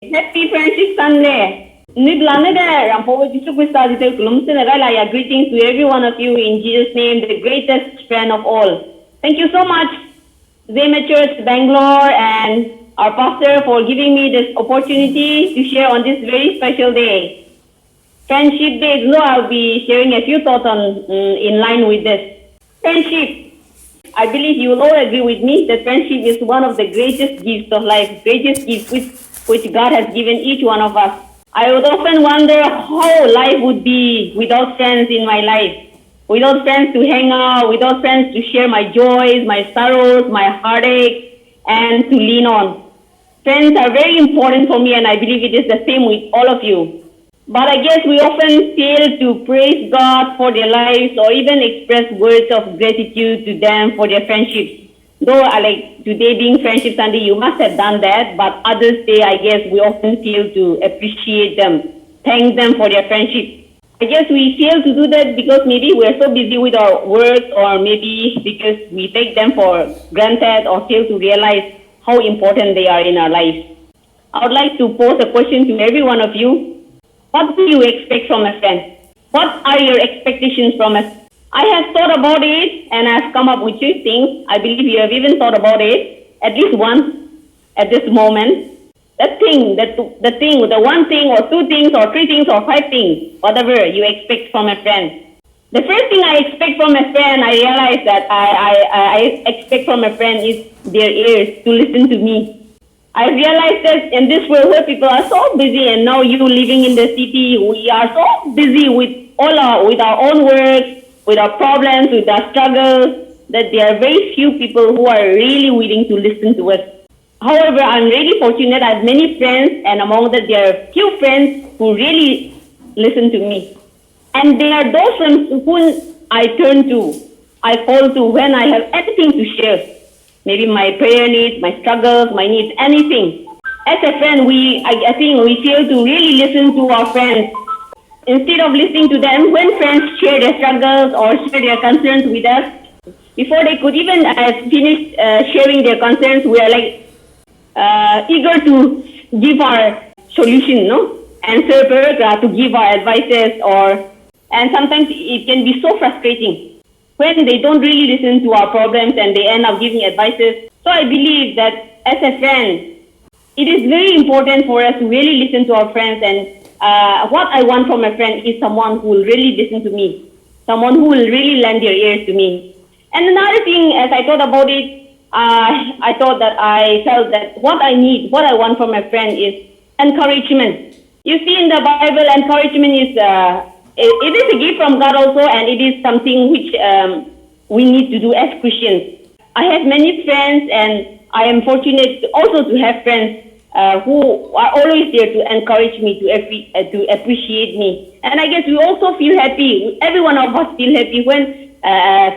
Happy Friendship Sunday. Greetings to every one of you in Jesus' name, the greatest friend of all. Thank you so much, ZCB Church Bangalore and our pastor for giving me this opportunity to share on this very special day. Friendship Day, so I'll be sharing a few thoughts in line with this. Friendship. I believe you will all agree with me that friendship is one of the greatest gifts of life, greatest gifts which God has given each one of us. I would often wonder how life would be without friends in my life, without friends to hang out, without friends to share my joys, my sorrows, my heartaches, and to lean on. Friends are very important for me, and I believe it is the same with all of you. But I guess we often fail to praise God for their lives or even express words of gratitude to them for their friendships. Though like today being Friendship Sunday, you must have done that, but others say, I guess we often fail to appreciate them, thank them for their friendship. I guess we fail to do that because maybe we're so busy with our work, or maybe because we take them for granted or fail to realize how important they are in our lives. I would like to pose a question to every one of you. What do you expect from a friend? What are your expectations from us? I have thought about it and I've come up with 2 things. I believe you have even thought about it, at least one at this moment. The one thing or 2 things or 3 things or 5 things, whatever you expect from a friend. The first thing I expect from a friend, I realize that I expect from a friend is their ears to listen to me. I realized that in this world where people are so busy, and now you living in the city, we are so busy with our own work, with our problems, with our struggles, that there are very few people who are really willing to listen to us. However, I'm really fortunate. I have many friends, and among that there are few friends who really listen to me. And there are those friends whom I turn to, I call to when I have anything to share. Maybe my prayer needs, my struggles, my needs, anything. As a friend, I think we fail to really listen to our friends. Instead of listening to them, when friends share their struggles or share their concerns with us, before they could even finish sharing their concerns, we are like eager to give our solution, no? Answer paragraph, to give our advices, and sometimes it can be so frustrating when they don't really listen to our problems and they end up giving advices. So I believe that as a friend, it is very important for us to really listen to our friends, and what I want from a friend is someone who will really listen to me, someone who will really lend their ears to me. And another thing, as I thought about it, I felt that what I want from a friend is encouragement. You see, in the Bible, encouragement is it is a gift from God also, and it is something which we need to do as Christians. I have many friends, and I am fortunate also to have friends who are always there to encourage me, to appreciate me. And I guess we also feel happy, every one of us feel happy when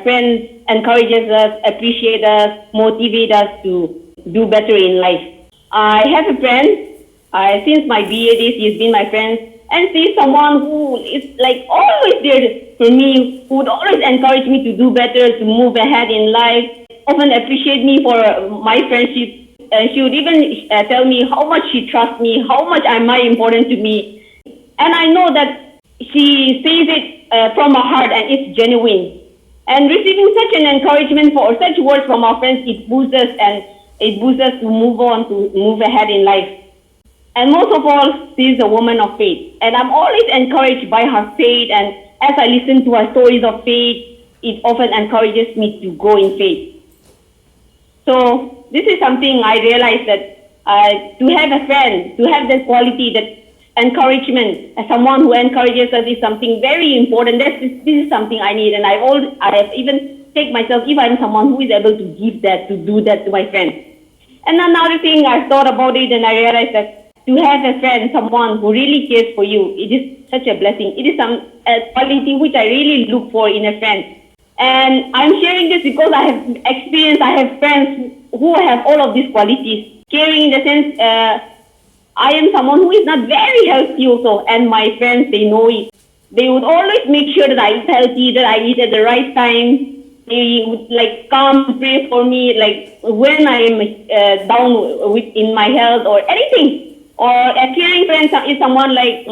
friends encourages us, appreciate us, motivate us to do better in life. I have a friend, since my BA days, he's been my friend, and see someone who is like always there for me, who would always encourage me to do better, to move ahead in life, often appreciate me for my friendship. She would even tell me how much she trusts me, how much am I important to me. And I know that she says it from her heart and it's genuine. And receiving such an encouragement for such words from our friends, it boosts us, and it boosts us to move on, to move ahead in life. And most of all, she is a woman of faith. And I'm always encouraged by her faith. And as I listen to her stories of faith, it often encourages me to grow in faith. So this is something I realized, that to have a friend, to have that quality, that encouragement, as someone who encourages us, is something very important. This is something I need. And I have even take myself, if I'm someone who is able to give that, to do that to my friend. And another thing, I thought about it and I realized that to have a friend, someone who really cares for you, it is such a blessing. It is a quality which I really look for in a friend. And I'm sharing this because I have friends who have all of these qualities. Caring in the sense, I am someone who is not very healthy also, and my friends, they know it. They would always make sure that I eat healthy, that I eat at the right time. They would come pray for me, when I am down in my health or anything. Or a caring friend is someone like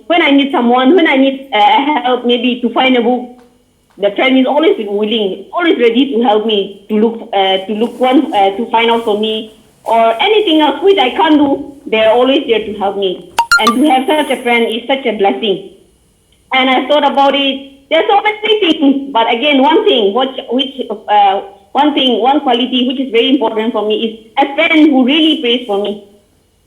when I need someone, when I need help, maybe to find a book, the friend is always willing, always ready to help me to find out for me, or anything else which I can't do. They are always there to help me. And to have such a friend is such a blessing. And I thought about it. There's so many things, but again, one quality which is very important for me is a friend who really prays for me.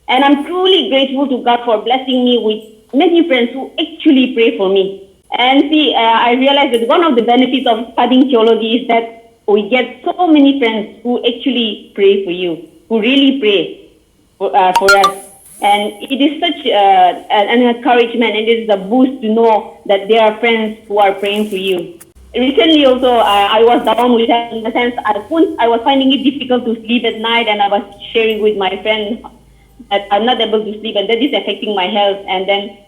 And I'm truly grateful to God for blessing me with many friends who actually pray for me. And see, I realized that one of the benefits of studying theology is that we get so many friends who actually pray for you, who really pray for us. And it is such an encouragement, and it is a boost to know that there are friends who are praying for you. Recently also, I was down with that in the sense I was finding it difficult to sleep at night, and I was sharing with my friend that I'm not able to sleep, and that is affecting my health. And then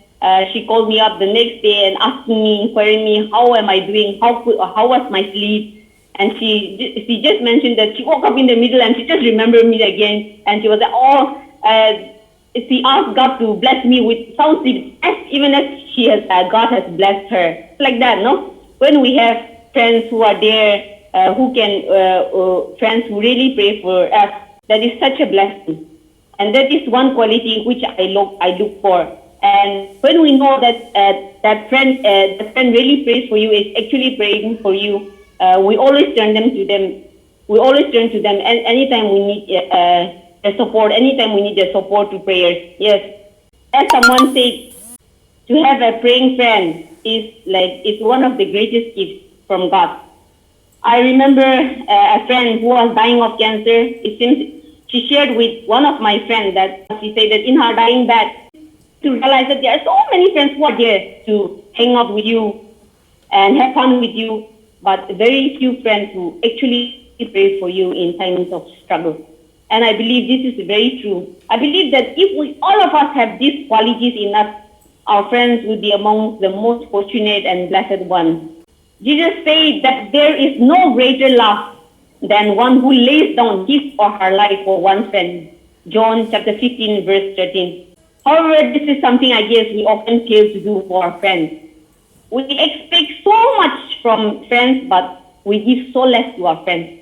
she called me up the next day and asking me, inquiring me, how am I doing? How was my sleep? And she just mentioned that she woke up in the middle and she just remembered me again, and she was like, she asked God to bless me with sound sleep, even as God has blessed her. Like that, no? When we have friends who are there, friends who really pray for us, that is such a blessing. And that is one quality which I look for. And when we know that that friend really prays for you, is actually praying for you, we always turn to them. We always turn to them, and anytime we need their support, anytime we need their support to prayers. Yes, as someone said, to have a praying friend is one of the greatest gifts from God. I remember a friend who was dying of cancer. It seems she shared with one of my friends that she said that in her dying bed, to realize that there are so many friends who are there to hang out with you and have fun with you, but very few friends who actually pray for you in times of struggle. And I believe this is very true. I believe that if all of us have these qualities in us, our friends will be among the most fortunate and blessed ones. Jesus said that there is no greater love than one who lays down his or her life for one friend. John chapter 15, verse 13. However, this is something I guess we often fail to do for our friends. We expect so much from friends, but we give so less to our friends.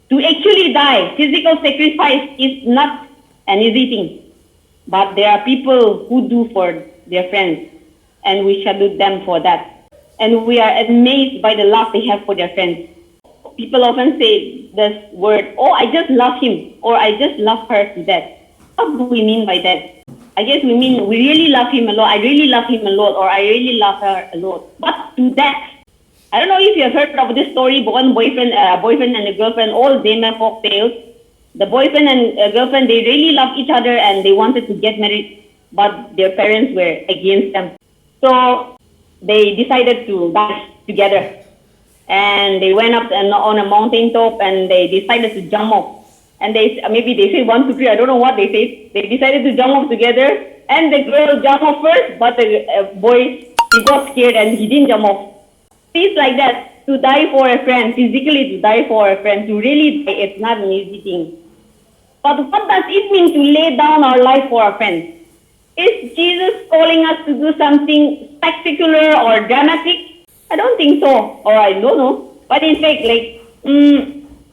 To actually die, physical sacrifice is not an easy thing. But there are people who do for their friends, and we salute them for that. And we are amazed by the love they have for their friends. People often say this word, oh, I just love him, or I just love her to death. What do we mean by that? I guess we mean we really love him a lot, I really love him a lot, or I really love her a lot. But to that, I don't know if you have heard of this story, one boyfriend and a girlfriend, all Dana folk tales. The boyfriend and girlfriend, they really loved each other and they wanted to get married, but their parents were against them. So they decided to die together. And they went up on a mountain top and they decided to jump off. And maybe they say 1, 2, 3, I don't know what they say. They decided to jump off together, and the girl jumped off first, but the boy, he got scared and he didn't jump off. It's like that, to die for a friend, physically to die for a friend, to really die, it's not an easy thing. But what does it mean to lay down our life for our friends? Is Jesus calling us to do something spectacular or dramatic? I don't think so, or I don't know. But in fact,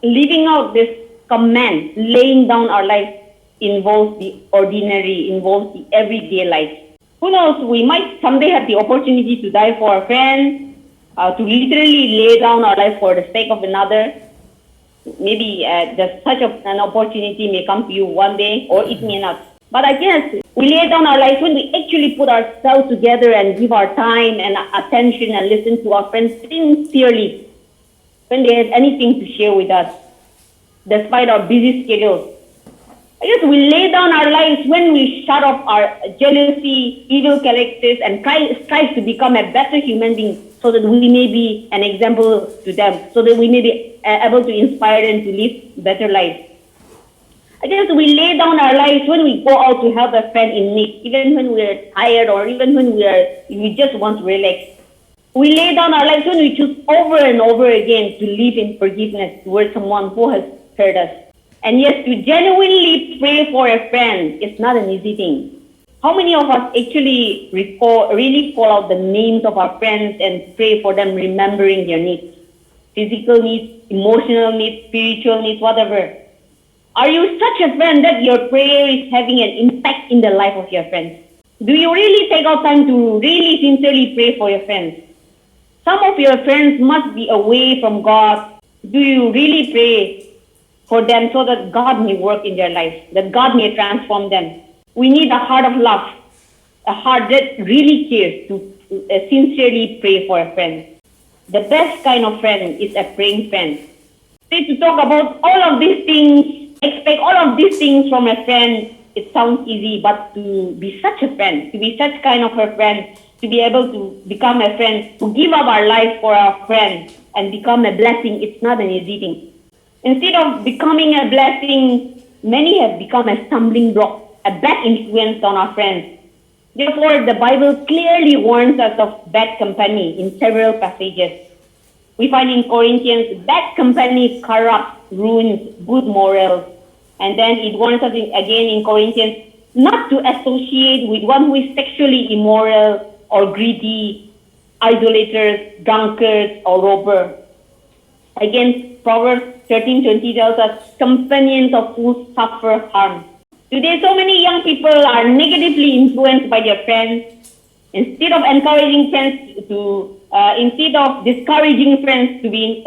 living out this command, laying down our life, involves the ordinary, involves the everyday life. Who knows, we might someday have the opportunity to die for our friends, to literally lay down our life for the sake of another. Maybe such an opportunity may come to you one day, or it may not. But I guess we lay down our lives when we actually put ourselves together and give our time and attention and listen to our friends sincerely when they have anything to share with us, despite our busy schedules. I guess we lay down our lives when we shut off our jealousy, evil characters, and strive to become a better human being so that we may be an example to them, so that we may be able to inspire them to live better lives. I guess we lay down our lives when we go out to help a friend in need, even when we are tired or even when we just want to relax. We lay down our lives when we choose over and over again to live in forgiveness towards someone who has hurt us. And yes, to genuinely pray for a friend is not an easy thing. How many of us actually really call out the names of our friends and pray for them, remembering their needs? Physical needs, emotional needs, spiritual needs, whatever. Are you such a friend that your prayer is having an impact in the life of your friends? Do you really take out time to really sincerely pray for your friends? Some of your friends must be away from God. Do you really pray for them so that God may work in their lives, that God may transform them? We need a heart of love, a heart that really cares to sincerely pray for a friend. The best kind of friend is a praying friend. To talk about all of these things, expect all of these things from a friend, it sounds easy, but to be such a friend, to be such kind of a friend, to be able to become a friend, to give up our life for our friend and become a blessing, it's not an easy thing. Instead of becoming a blessing, many have become a stumbling block, a bad influence on our friends. Therefore, the Bible clearly warns us of bad company in several passages. We find in Corinthians, bad company corrupts, ruins good morals. And then it warns us again in Corinthians not to associate with one who is sexually immoral or greedy, idolaters, drunkards, or robber. Again, Proverbs 13:20 tells us, companions of fools suffer harm. Today, so many young people are negatively influenced by their friends. Instead of encouraging friends instead of discouraging friends to be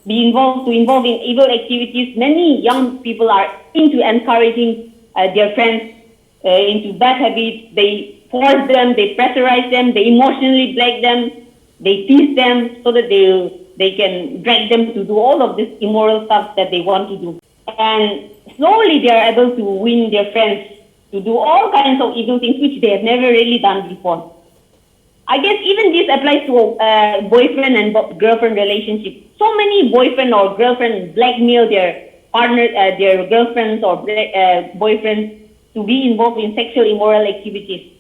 involved in evil activities, many young people are into encouraging their friends into bad habits. They force them, they pressurize them, they emotionally black them, they tease them so that they can drag them to do all of this immoral stuff that they want to do. And slowly they are able to win their friends to do all kinds of evil things which they have never really done before. I guess even this applies to boyfriend and girlfriend relationship. So many boyfriend or girlfriend blackmail their partner, their girlfriends or boyfriends to be involved in sexual immoral activities.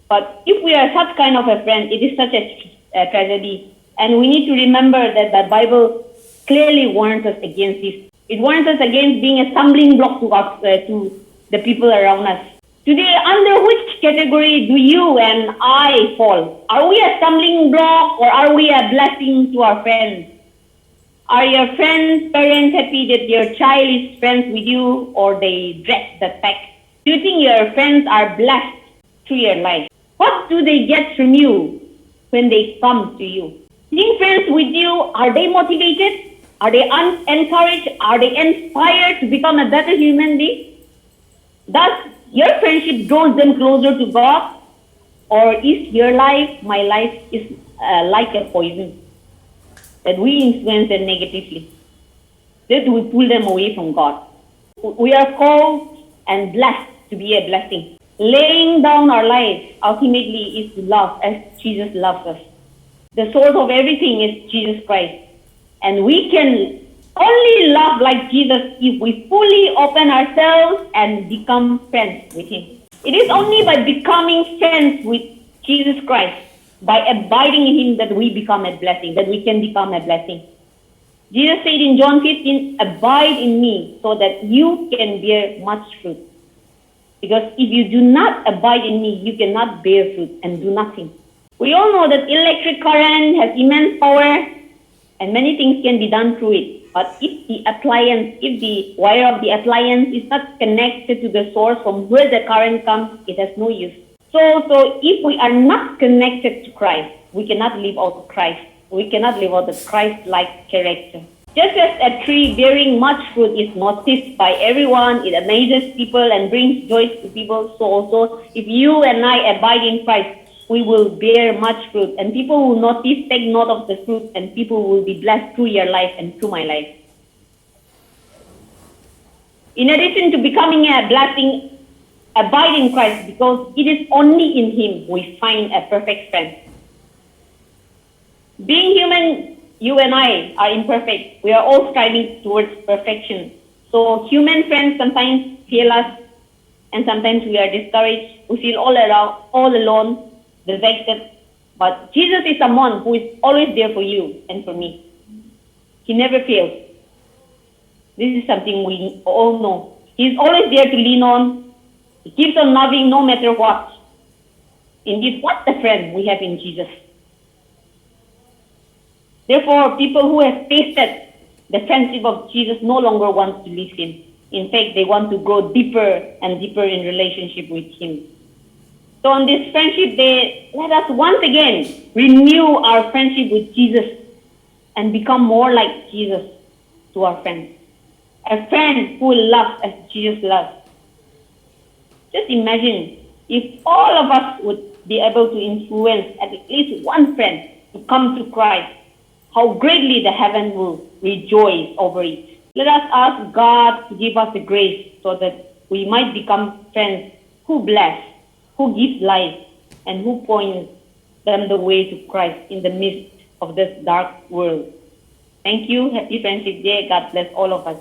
But if we are such kind of a friend, it is such a tragedy. And we need to remember that the Bible clearly warns us against this. It warns us against being a stumbling block to the people around us. Today, under which category do you and I fall? Are we a stumbling block or are we a blessing to our friends? Are your friends, parents happy that your child is friends with you or they dread the fact? Do you think your friends are blessed through your life? What do they get from you when they come to you? Being friends with you, are they motivated? Are they encouraged? Are they inspired to become a better human being? Does your friendship draws them closer to God? Or is your life, my life, is like a poison that we influence them negatively, that we pull them away from God? We are called and blessed to be a blessing. Laying down our lives ultimately is to love as Jesus loves us. The source of everything is Jesus Christ. And we can only love like Jesus if we fully open ourselves and become friends with Him. It is only by becoming friends with Jesus Christ, by abiding in Him, that we become a blessing, that we can become a blessing. Jesus said in John 15, abide in me so that you can bear much fruit. Because if you do not abide in me, you cannot bear fruit and do nothing. We all know that electric current has immense power and many things can be done through it. But if the wire of the appliance is not connected to the source from where the current comes, it has no use. So if we are not connected to Christ, we cannot live out Christ. We cannot live out the Christ-like character. Just as a tree bearing much fruit is noticed by everyone, it amazes people and brings joy to people, so also if you and I abide in Christ, we will bear much fruit, and people will notice, take note of the fruit, and people will be blessed through your life and through my life. In addition to becoming a blessing, abide in Christ, because it is only in Him we find a perfect friend. Being human, you and I are imperfect. We are all striving towards perfection. So human friends sometimes fail us, and sometimes we are discouraged. We feel all alone, rejected. But Jesus is someone who is always there for you and for me. He never fails. This is something we all know. He's always there to lean on. He keeps on loving no matter what. Indeed, what a friend we have in Jesus. Therefore, people who have tasted the friendship of Jesus no longer want to leave him. In fact, they want to grow deeper and deeper in relationship with him. So on this friendship day, let us once again renew our friendship with Jesus and become more like Jesus to our friends. A friend who loves as Jesus loves. Just imagine if all of us would be able to influence at least one friend to come to Christ, how greatly the heaven will rejoice over it. Let us ask God to give us the grace so that we might become friends who bless, who give life, and who point them the way to Christ in the midst of this dark world. Thank you. Happy Friendship Day. God bless all of us.